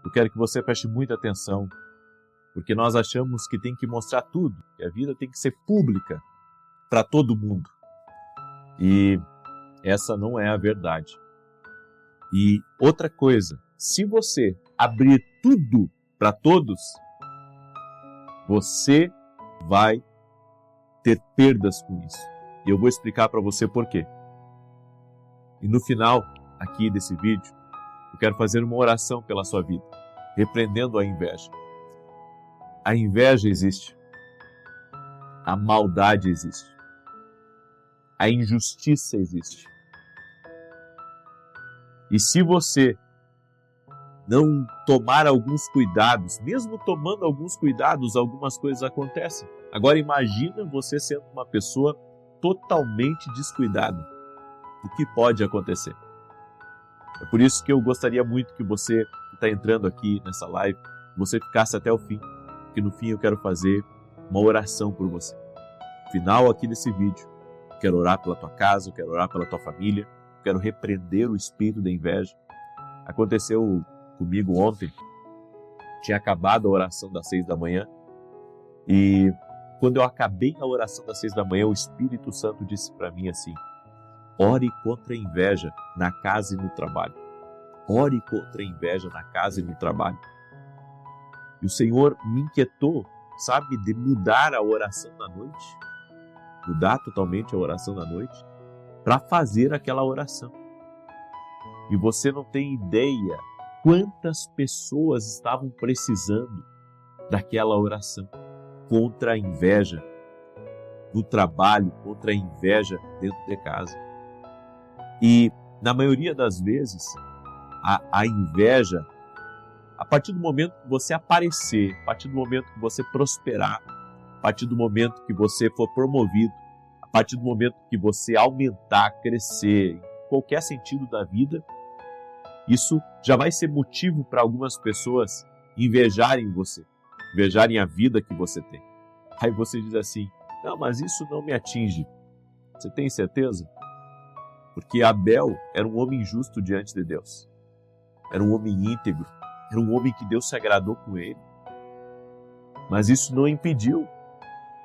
Eu quero que você preste muita atenção, porque nós achamos que tem que mostrar tudo, que a vida tem que ser pública para todo mundo. E essa não é a verdade. E outra coisa, se você abrir tudo para todos, você vai ter perdas com isso. E eu vou explicar para você por quê. E no final aqui desse vídeo, eu quero fazer uma oração pela sua vida, repreendendo a inveja. A inveja existe. A maldade existe. A injustiça existe. E se você não tomar alguns cuidados, mesmo tomando alguns cuidados, algumas coisas acontecem. Agora imagina você sendo uma pessoa totalmente descuidada. O que pode acontecer? É por isso que eu gostaria muito que você que está entrando aqui nessa live, você ficasse até o fim, porque no fim eu quero fazer uma oração por você. No final aqui desse vídeo, eu quero orar pela tua casa, eu quero orar pela tua família, eu quero repreender o espírito da inveja. Aconteceu comigo ontem, tinha acabado a oração das 6 da manhã, e quando eu acabei a oração das 6 da manhã, o Espírito Santo disse para mim assim: ore contra a inveja na casa e no trabalho. Ore contra a inveja na casa e no trabalho. E o Senhor me inquietou, sabe, de mudar a oração da noite, mudar totalmente a oração da noite, para fazer aquela oração. E você não tem ideia quantas pessoas estavam precisando daquela oração contra a inveja no trabalho, contra a inveja dentro de casa. E na maioria das vezes, a inveja, a partir do momento que você aparecer, a partir do momento que você prosperar, a partir do momento que você for promovido, a partir do momento que você aumentar, crescer, em qualquer sentido da vida, isso já vai ser motivo para algumas pessoas invejarem você, invejarem a vida que você tem. Aí você diz assim: não, mas isso não me atinge. Você tem certeza? Porque Abel era um homem justo diante de Deus. Era um homem íntegro. Era um homem que Deus se agradou com ele. Mas isso não impediu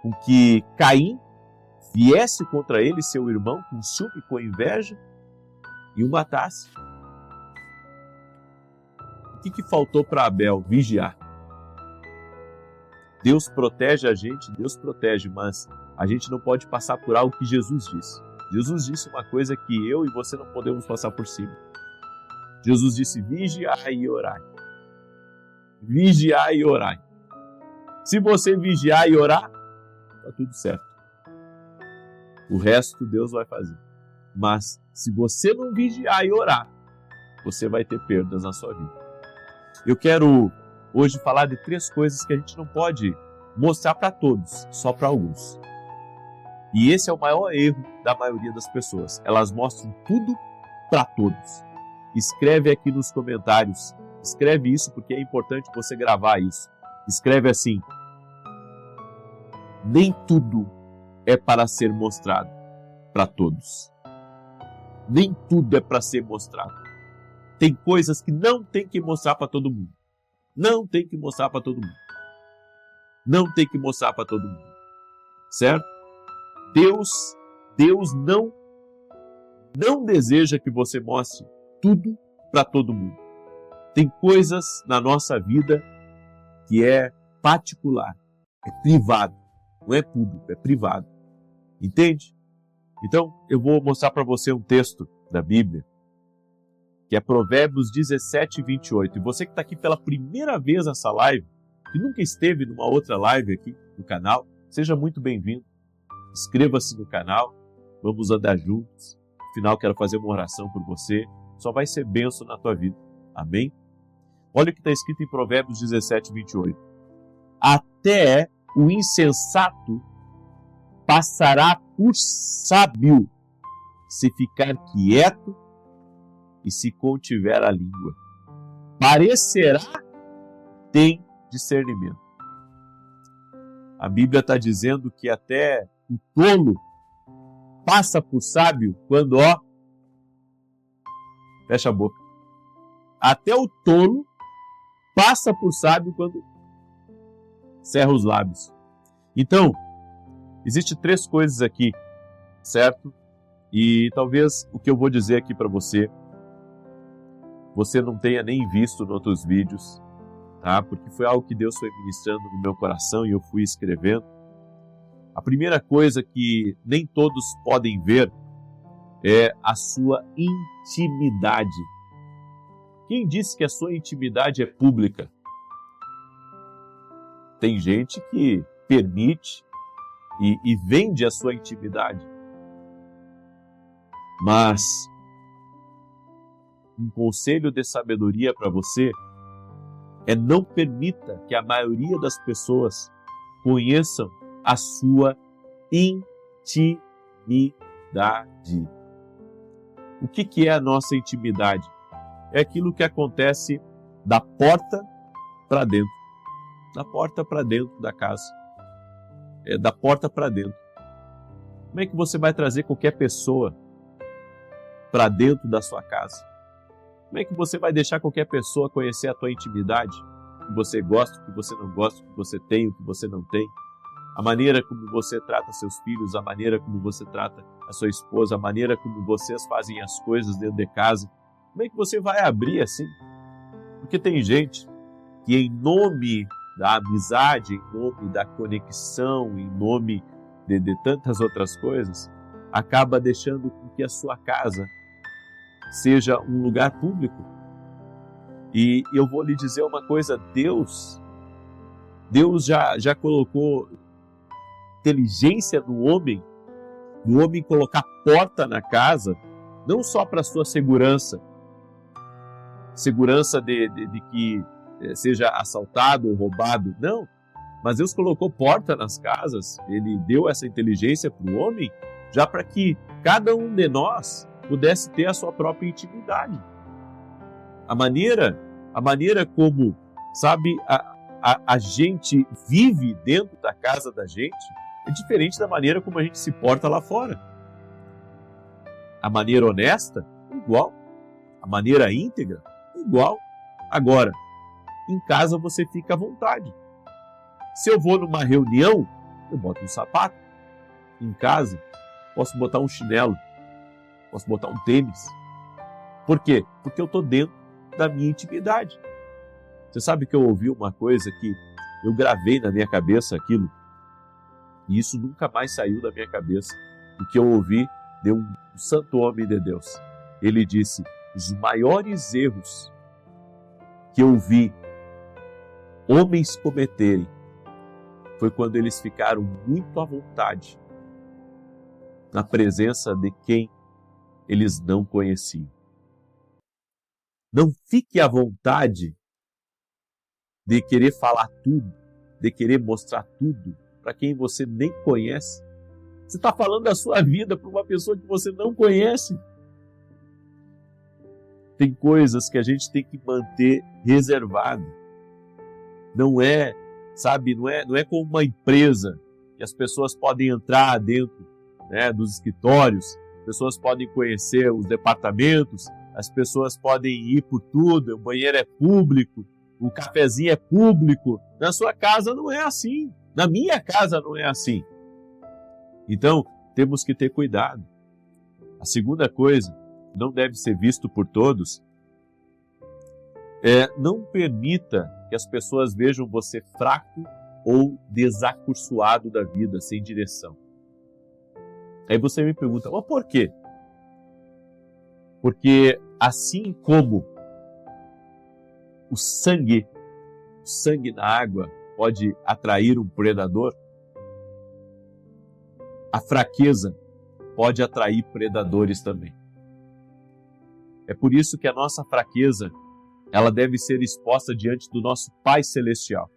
com que Caim viesse contra ele, seu irmão, com ciúme, com inveja, e o matasse. O que faltou para Abel? Vigiar. Deus protege a gente, Deus protege, mas a gente não pode passar por algo que Jesus disse. Jesus disse uma coisa que eu e você não podemos passar por cima. Jesus disse: vigiai e orai. Vigiai e orai. Se você vigiar e orar, está tudo certo. O resto Deus vai fazer. Mas se você não vigiar e orar, você vai ter perdas na sua vida. Eu quero hoje falar de 3 coisas que a gente não pode mostrar para todos, só para alguns. E esse é o maior erro da maioria das pessoas. Elas mostram tudo para todos. Escreve aqui nos comentários. Escreve isso porque é importante você gravar isso. Escreve assim: nem tudo é para ser mostrado para todos. Nem tudo é para ser mostrado. Tem coisas que não tem que mostrar para todo mundo. Não tem que mostrar para todo mundo. Não tem que mostrar para todo mundo. Certo? Deus não deseja que você mostre tudo para todo mundo. Tem coisas na nossa vida que é particular, é privado. Não é público, é privado. Entende? Então, eu vou mostrar para você um texto da Bíblia, que é Provérbios 17, 28. E você que está aqui pela primeira vez nessa live, que nunca esteve numa outra live aqui no canal, seja muito bem-vindo. Inscreva-se no canal, vamos andar juntos. No final, quero fazer uma oração por você. Só vai ser bênção na tua vida. Amém? Olha o que está escrito em Provérbios 17, 28. Até o insensato passará por sábio se ficar quieto e se contiver a língua. Parecerá tem discernimento. A Bíblia está dizendo que até o tolo passa por sábio quando, fecha a boca. Até o tolo passa por sábio quando cerra os lábios. Então, existem 3 coisas aqui, certo? E talvez o que eu vou dizer aqui para você não tenha nem visto em outros vídeos, tá? Porque foi algo que Deus foi ministrando no meu coração e eu fui escrevendo. A primeira coisa que nem todos podem ver é a sua intimidade. Quem disse que a sua intimidade é pública? Tem gente que permite e vende a sua intimidade. Mas um conselho de sabedoria para você é: não permita que a maioria das pessoas conheçam a sua intimidade. O que é a nossa intimidade? É aquilo que acontece da porta para dentro. Da porta para dentro da casa. É da porta para dentro. Como é que você vai trazer qualquer pessoa para dentro da sua casa? Como é que você vai deixar qualquer pessoa conhecer a tua intimidade? O que você gosta, o que você não gosta, o que você tem, o que você não tem. A maneira como você trata seus filhos, a maneira como você trata a sua esposa, a maneira como vocês fazem as coisas dentro de casa. Como é que você vai abrir assim? Porque tem gente que, em nome da amizade, em nome da conexão, em nome de tantas outras coisas, acaba deixando com que a sua casa seja um lugar público. E eu vou lhe dizer uma coisa: Deus já colocou inteligência no homem colocar porta na casa, não só para sua segurança de que seja assaltado ou roubado, não. Mas Deus colocou porta nas casas, Ele deu essa inteligência para o homem, já para que cada um de nós pudesse ter a sua própria intimidade. A maneira como, sabe, a gente vive dentro da casa da gente é diferente da maneira como a gente se porta lá fora. A maneira honesta, igual. A maneira íntegra, igual. Agora, em casa você fica à vontade. Se eu vou numa reunião, eu boto um sapato. Em casa, posso botar um chinelo, posso botar um tênis. Por quê? Porque eu estou dentro da minha intimidade. Você sabe que eu ouvi uma coisa que eu gravei na minha cabeça aquilo, e isso nunca mais saiu da minha cabeça. O que eu ouvi de um santo homem de Deus. Ele disse: os maiores erros que eu vi homens cometerem foi quando eles ficaram muito à vontade na presença de quem eles não conheciam. Não fique à vontade de querer falar tudo, de querer mostrar tudo para quem você nem conhece. Você está falando da sua vida para uma pessoa que você não conhece. Tem coisas que a gente tem que manter reservado. Não é, sabe, não é como uma empresa que as pessoas podem entrar dentro, né, dos escritórios, as pessoas podem conhecer os departamentos, as pessoas podem ir por tudo, o banheiro é público, o cafezinho é público. Na sua casa não é assim. Na minha casa não é assim. Então, temos que ter cuidado. A segunda coisa, não deve ser visto por todos, não permita que as pessoas vejam você fraco ou desacursoado da vida, sem direção. Aí você me pergunta, mas por quê? Porque assim como o sangue na água pode atrair um predador, a fraqueza pode atrair predadores também. É por isso que a nossa fraqueza, ela deve ser exposta diante do nosso Pai Celestial.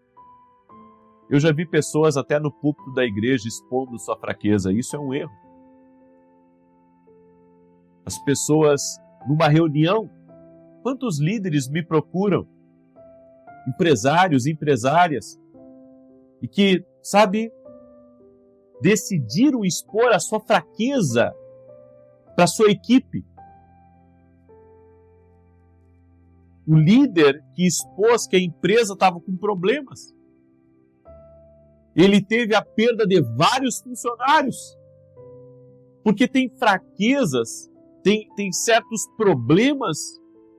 Eu já vi pessoas até no púlpito da igreja expondo sua fraqueza. Isso é um erro. As pessoas, numa reunião, quantos líderes me procuram? Empresários, empresárias, e que, sabe, decidiram expor a sua fraqueza para a sua equipe. o líder que expôs que a empresa estava com problemas. Ele teve a perda de vários funcionários. Porque tem fraquezas, tem certos problemas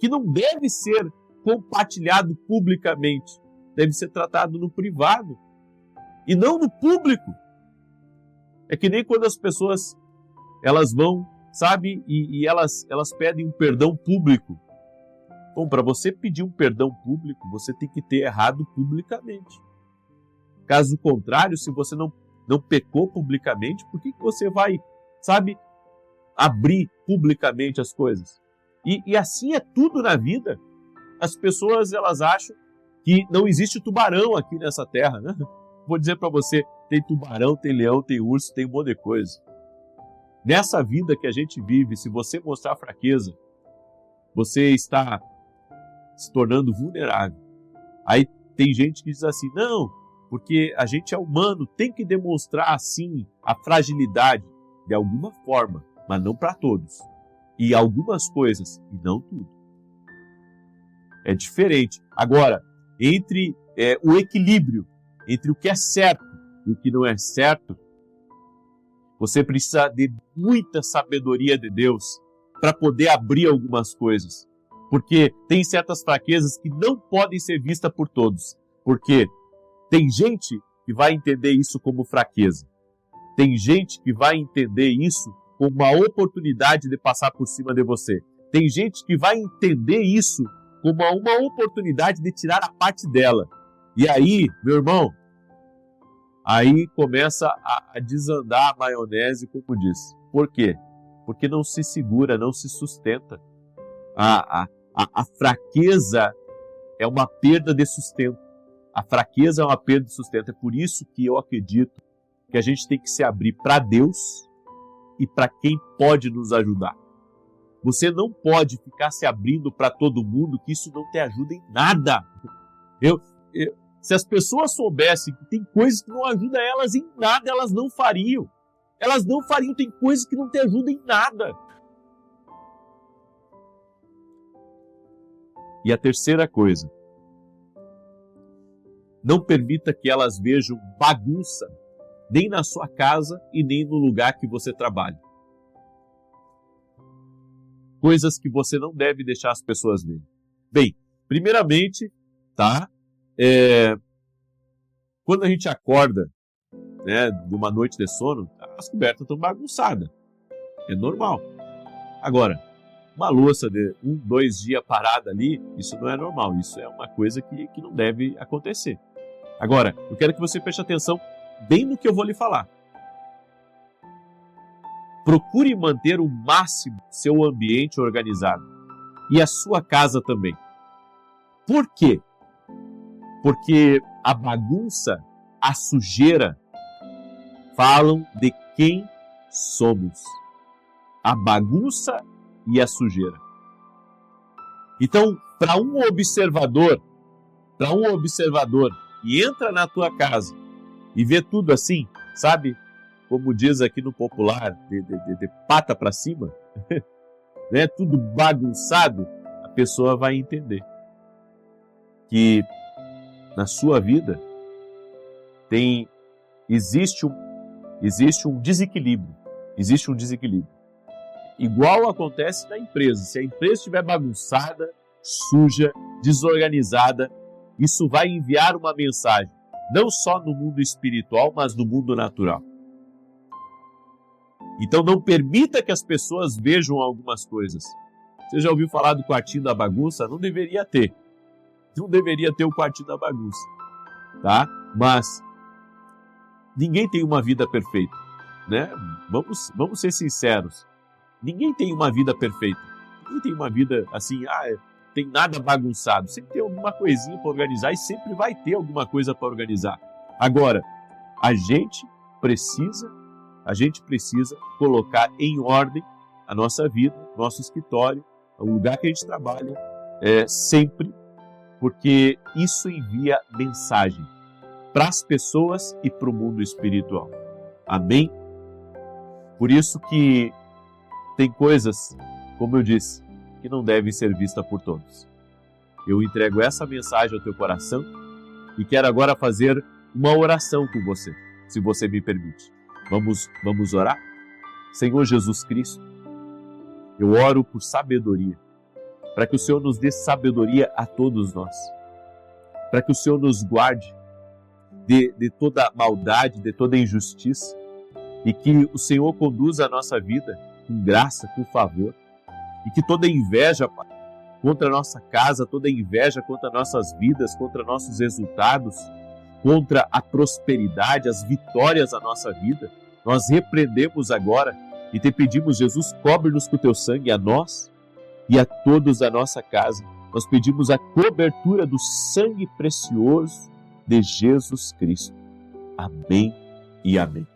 que não deve ser compartilhado publicamente. Deve ser tratado no privado e não no público. É que nem quando as pessoas elas vão, sabe, e elas pedem um perdão público. Bom, para você pedir um perdão público, você tem que ter errado publicamente. Caso contrário, se você não pecou publicamente, por que você vai, sabe, abrir publicamente as coisas? E assim é tudo na vida. As pessoas, elas acham que não existe tubarão aqui nessa terra, né? Vou dizer para você, tem tubarão, tem leão, tem urso, tem um monte de coisa. Nessa vida que a gente vive, se você mostrar fraqueza, você está se tornando vulnerável. Aí tem gente que diz assim, não, porque a gente é humano, tem que demonstrar assim a fragilidade de alguma forma, mas não para todos. E algumas coisas, e não tudo. É diferente. Agora, entre o equilíbrio entre o que é certo e o que não é certo, você precisa de muita sabedoria de Deus para poder abrir algumas coisas. Porque tem certas fraquezas que não podem ser vistas por todos. Porque tem gente que vai entender isso como fraqueza. Tem gente que vai entender isso como uma oportunidade de passar por cima de você. Tem gente que vai entender isso como uma oportunidade de tirar a parte dela. E aí, meu irmão, aí começa a desandar a maionese, como diz. Por quê? Porque não se segura, não se sustenta. A fraqueza é uma perda de sustento. A fraqueza é uma perda de sustento. É por isso que eu acredito que a gente tem que se abrir para Deus e para quem pode nos ajudar. Você não pode ficar se abrindo para todo mundo, que isso não te ajuda em nada. Se as pessoas soubessem que tem coisas que não ajudam elas em nada, elas não fariam. Elas não fariam, tem coisas que não te ajudam em nada. E a terceira coisa, não permita que elas vejam bagunça, nem na sua casa e nem no lugar que você trabalha. Coisas que você não deve deixar as pessoas verem. Bem, primeiramente, tá? Quando a gente acorda, né, de uma noite de sono, as cobertas estão bagunçadas. É normal. Agora, uma louça de 2 dias parada ali, isso não é normal. Isso é uma coisa que não deve acontecer. Agora, eu quero que você preste atenção bem no que eu vou lhe falar. Procure manter o máximo seu ambiente organizado. E a sua casa também. Por quê? Porque a bagunça, a sujeira, falam de quem somos. A bagunça e a sujeira. Então, para um observador que entra na tua casa e vê tudo assim, sabe? Como diz aqui no popular, de pata para cima, né? Tudo bagunçado, a pessoa vai entender que na sua vida existe um desequilíbrio. Existe um desequilíbrio. Igual acontece na empresa. Se a empresa estiver bagunçada, suja, desorganizada, isso vai enviar uma mensagem, não só no mundo espiritual, mas no mundo natural. Então não permita que as pessoas vejam algumas coisas. Você já ouviu falar do quartinho da bagunça? Não deveria ter. Não deveria ter o quartinho da bagunça. Tá? Mas ninguém tem uma vida perfeita. Né? Vamos ser sinceros. Ninguém tem uma vida perfeita. Ninguém tem uma vida assim, tem nada bagunçado. Sempre tem alguma coisinha para organizar e sempre vai ter alguma coisa para organizar. Agora, a gente precisa colocar em ordem a nossa vida, nosso escritório, o lugar que a gente trabalha, sempre, porque isso envia mensagem para as pessoas e para o mundo espiritual. Amém? Por isso que tem coisas, como eu disse, que não devem ser vistas por todos. Eu entrego essa mensagem ao teu coração e quero agora fazer uma oração com você, se você me permite. Vamos orar? Senhor Jesus Cristo, eu oro por sabedoria, para que o Senhor nos dê sabedoria a todos nós, para que o Senhor nos guarde de toda maldade, de toda injustiça, e que o Senhor conduza a nossa vida com graça, com favor, e que toda inveja, Pai, contra a nossa casa, toda inveja contra nossas vidas, contra nossos resultados, contra a prosperidade, as vitórias da nossa vida, nós repreendemos agora e te pedimos, Jesus, cobre-nos com o teu sangue, a nós e a todos da nossa casa. Nós pedimos a cobertura do sangue precioso de Jesus Cristo. Amém e amém.